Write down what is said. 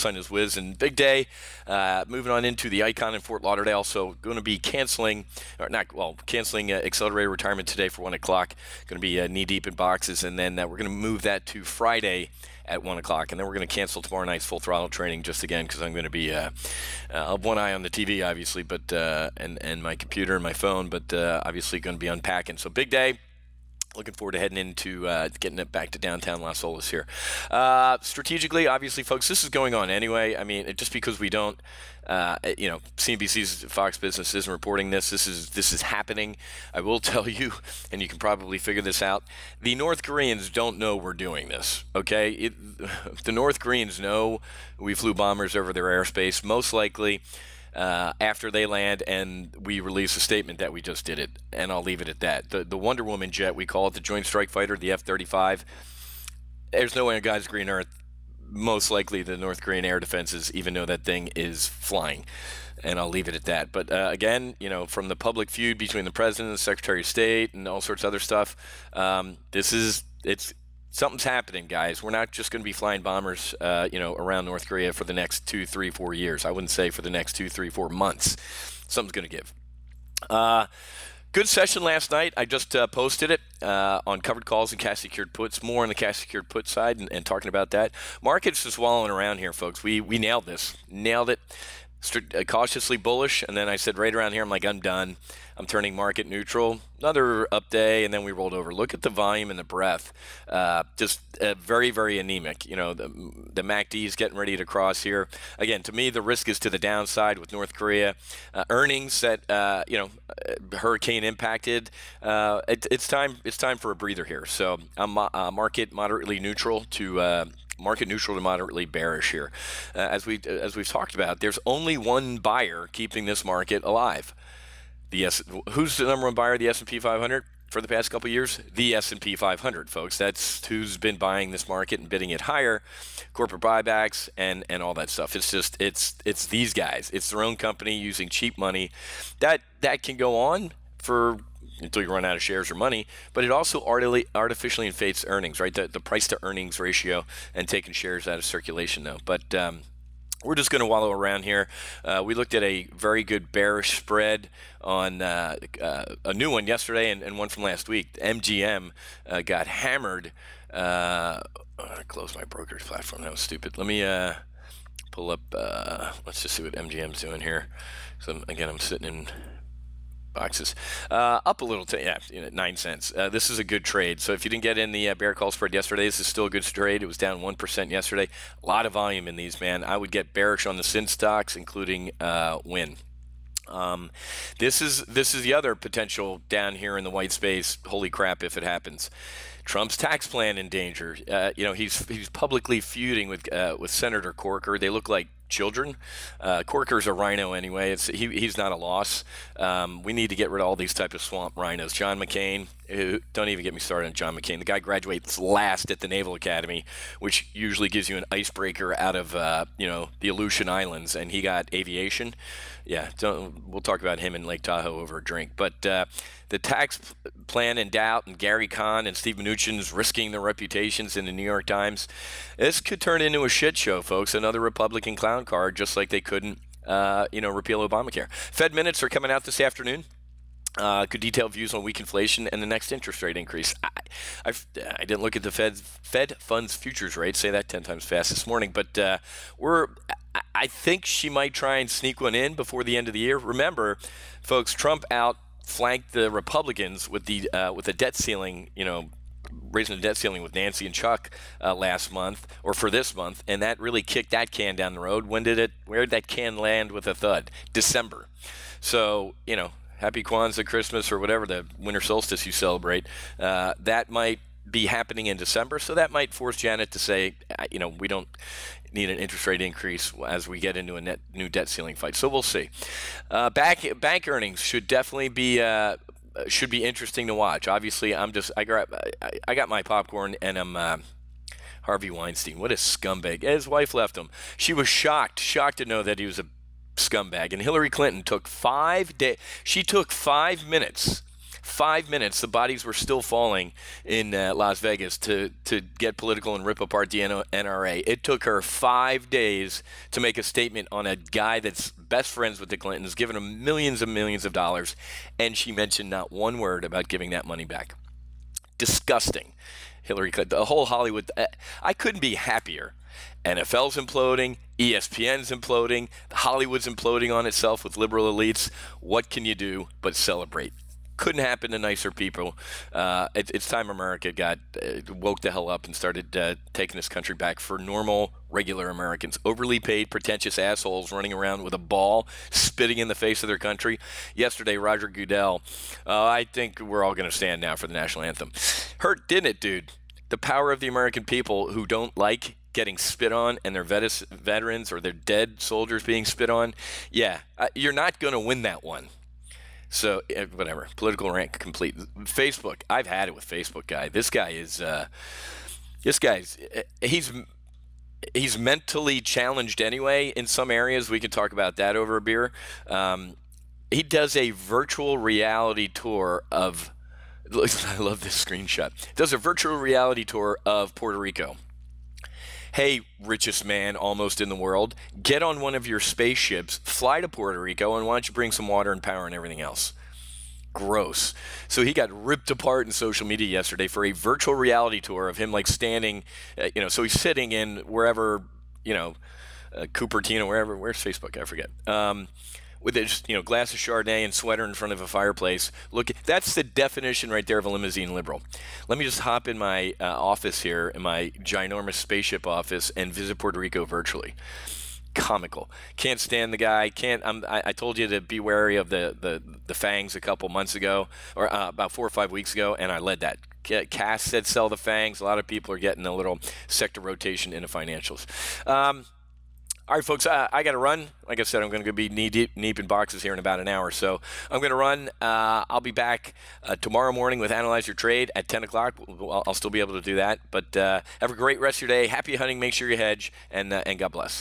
sign is Wiz. And big day, moving on into the Icon in Fort Lauderdale. So going to be canceling, canceling accelerated retirement today for 1 o'clock. Going to be knee-deep in boxes, and then we're going to move that to Friday at 1 o'clock, and then we're going to cancel tomorrow night's full throttle training just again because I'm going to be I'll have one eye on the TV, obviously, but and my computer and my phone, but obviously going to be unpacking. So big day. Looking forward to heading into getting it back to downtown Las Olas here. Strategically, obviously, folks, this is going on anyway. I mean, just because we don't, CNBC's Fox Business isn't reporting this. This is happening. I will tell you, and you can probably figure this out. The North Koreans don't know we're doing this. Okay, the North Koreans know we flew bombers over their airspace. Most likely. After they land and we release a statement that we just did it, and I'll leave it at that. The Wonder Woman jet, we call it the Joint Strike Fighter, the F-35. There's no way on God's green earth, most likely the North Korean air defenses even know that thing is flying, and I'll leave it at that. But again, from the public feud between the president and the Secretary of State and all sorts of other stuff, something's happening, guys. We're not just going to be flying bombers, around North Korea for the next 2, 3, 4 years. I wouldn't say for the next 2, 3, 4 months. Something's going to give. Good session last night. I just posted it on covered calls and cash secured puts. More on the cash secured put side and talking about that. Market's just wallowing around here, folks. We nailed this. Nailed it. Cautiously bullish, and then I said right around here, I'm like, I'm done. I'm turning market neutral. Another up day, and then we rolled over. Look at the volume and the breadth. Just very, very anemic. The MACD is getting ready to cross here. Again, to me, the risk is to the downside with North Korea. Earnings that, hurricane impacted. It's time for a breather here. So I'm market moderately neutral to market neutral to moderately bearish here. As we've talked about, there's only one buyer keeping this market alive. Who's the number one buyer of the S&P 500 for the past couple of years? The S&P 500, folks. That's who's been buying this market and bidding it higher. Corporate buybacks and all that stuff. It's these guys. It's their own company using cheap money. That can go on for until you run out of shares or money, but it also artificially inflates earnings, right? The price to earnings ratio and taking shares out of circulation, though. But we're just going to wallow around here. We looked at a very good bearish spread on a new one yesterday and one from last week. MGM got hammered. I closed my brokerage platform. That was stupid. Let me pull up. Let's just see what MGM's doing here. So again, I'm sitting in boxes up a little 9 cents. This is a good trade. So if you didn't get in the bear call spread yesterday, this is still a good trade. It was down 1% yesterday. A lot of volume in these, man. I would get bearish on the sin stocks, including Win. This is the other potential down here in the white space. Holy crap, if it happens. Trump's tax plan in danger. He's publicly feuding with Senator Corker. They look like children. Corker's a rhino anyway. He's not a loss. We need to get rid of all these type of swamp rhinos. John McCain, don't even get me started on John McCain. The guy graduates last at the Naval Academy, which usually gives you an icebreaker out of the Aleutian Islands, and he got aviation. Yeah, we'll talk about him in Lake Tahoe over a drink. But the tax plan in doubt, and Gary Kahn and Steve Mnuchin's risking their reputations in the New York Times. This could turn into a shit show, folks. Another Republican clown card, just like they couldn't, repeal Obamacare. Fed minutes are coming out this afternoon. Good detailed views on weak inflation and the next interest rate increase. I didn't look at the Fed funds futures rate. Say that 10 times fast this morning, but I think she might try and sneak one in before the end of the year. Remember, folks, Trump outflanked the Republicans with the debt ceiling, raising the debt ceiling with Nancy and Chuck last month, or for this month, and that really kicked that can down the road. Where did that can land with a thud? December. So, happy Kwanzaa, Christmas, or whatever the winter solstice you celebrate. That might be happening in December, so that might force Janet to say, we don't need an interest rate increase as we get into a new debt ceiling fight. So we'll see. Bank earnings should definitely be interesting to watch. Obviously, I got my popcorn, and I'm Harvey Weinstein. What a scumbag! His wife left him. She was shocked to know that he was a scumbag. And Hillary Clinton took 5 days. She took 5 minutes 5 minutes, the bodies were still falling in Las Vegas to get political and rip apart the NRA. It took her 5 days to make a statement on a guy that's best friends with the Clintons, giving them millions and millions of dollars, and she mentioned not one word about giving that money back. Disgusting. Hillary Clinton, the whole Hollywood, I couldn't be happier. NFL's imploding, ESPN's imploding, Hollywood's imploding on itself with liberal elites. What can you do but celebrate? Couldn't happen to nicer people. It's time America got woke the hell up and started taking this country back for normal, regular Americans. Overly paid, pretentious assholes running around with a ball, spitting in the face of their country. Yesterday, Roger Goodell, I think we're all going to stand now for the national anthem. Hurt, didn't it, dude? The power of the American people who don't like getting spit on and their veterans or their dead soldiers being spit on. Yeah, you're not going to win that one. So, whatever. Political rant complete. Facebook. I've had it with Facebook guy. This guy is, he's mentally challenged anyway in some areas. We can talk about that over a beer. He does a virtual reality tour of, I love this screenshot. Does a virtual reality tour of Puerto Rico. Hey, richest man almost in the world, get on one of your spaceships, fly to Puerto Rico, and why don't you bring some water and power and everything else? Gross. So he got ripped apart in social media yesterday for a virtual reality tour of him like standing, so he's sitting in wherever, Cupertino, where's Facebook? I forget. With a glass of Chardonnay and sweater in front of a fireplace. Look, that's the definition right there of a limousine liberal. Let me just hop in my office here, in my ginormous spaceship office, and visit Puerto Rico virtually. Comical. Can't stand the guy. I told you to be wary of the fangs a couple months ago, or about 4 or 5 weeks ago, and I led that. Cass said sell the fangs. A lot of people are getting a little sector rotation into financials. All right, folks, I got to run. Like I said, I'm going to be knee-deep in boxes here in about an hour. So I'm going to run. I'll be back tomorrow morning with Analyze Your Trade at 10 o'clock. I'll still be able to do that. But have a great rest of your day. Happy hunting. Make sure you hedge. And God bless.